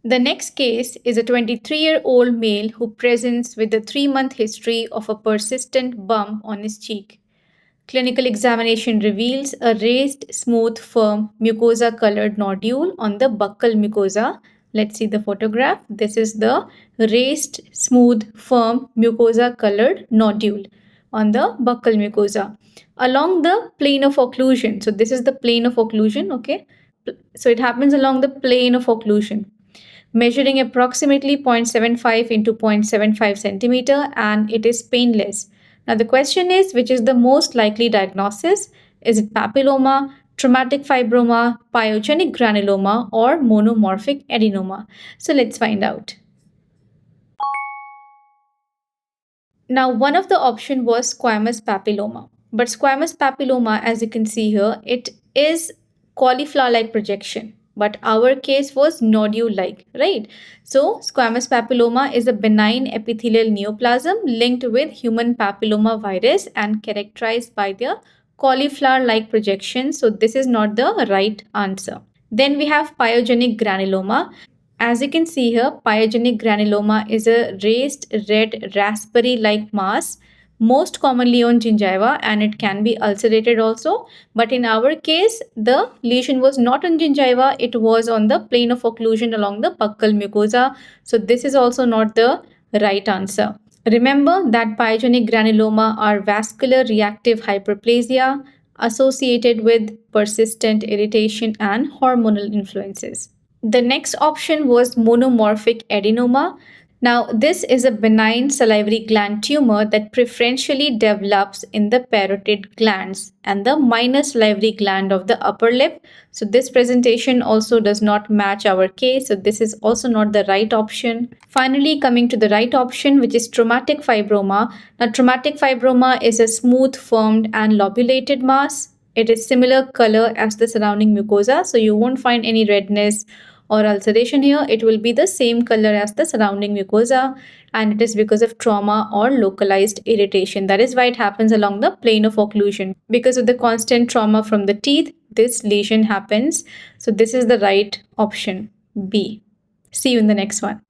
The next case is a 23-year-old male who presents with a 3-month history of a persistent bump on his cheek. Clinical examination reveals a raised, smooth, firm, mucosa-colored nodule on the buccal mucosa. Let's see the photograph. This is the raised, smooth, firm, mucosa-colored nodule on the buccal mucosa along the plane of occlusion. So this is the plane of occlusion, okay? So it happens along the plane of occlusion, measuring approximately 0.75 into 0.75 centimeter, and it is painless. Now the question is, which is the most likely diagnosis? Is it papilloma, traumatic fibroma, pyogenic granuloma, or monomorphic adenoma? So let's find out. Now, one of the option was squamous papilloma. But squamous papilloma, as you can see here, it is cauliflower-like projection. But our case was nodule-like, right? So, squamous papilloma is a benign epithelial neoplasm linked with human papilloma virus and characterized by the cauliflower-like projection. So, this is not the right answer. Then we have pyogenic granuloma. As you can see here, pyogenic granuloma is a raised red raspberry-like mass, most commonly on gingiva, and it can be ulcerated also. But in our case, the lesion was not on gingiva, it was on the plane of occlusion along the buccal mucosa. So this is also not the right answer. Remember that pyogenic granuloma are vascular reactive hyperplasia associated with persistent irritation and hormonal influences. The next option was monomorphic adenoma. Now, this is a benign salivary gland tumor that preferentially develops in the parotid glands and the minor salivary gland of the upper lip. So, this presentation also does not match our case. So, this is also not the right option. Finally, coming to the right option, which is traumatic fibroma. Now, traumatic fibroma is a smooth, formed, and lobulated mass. It is similar color as the surrounding mucosa, so you won't find any redness or ulceration here. It will be the same color as the surrounding mucosa, and it is because of trauma or localized irritation. That is why it happens along the plane of occlusion. Because of the constant trauma from the teeth, this lesion happens. So this is the right option, B. See you in the next one.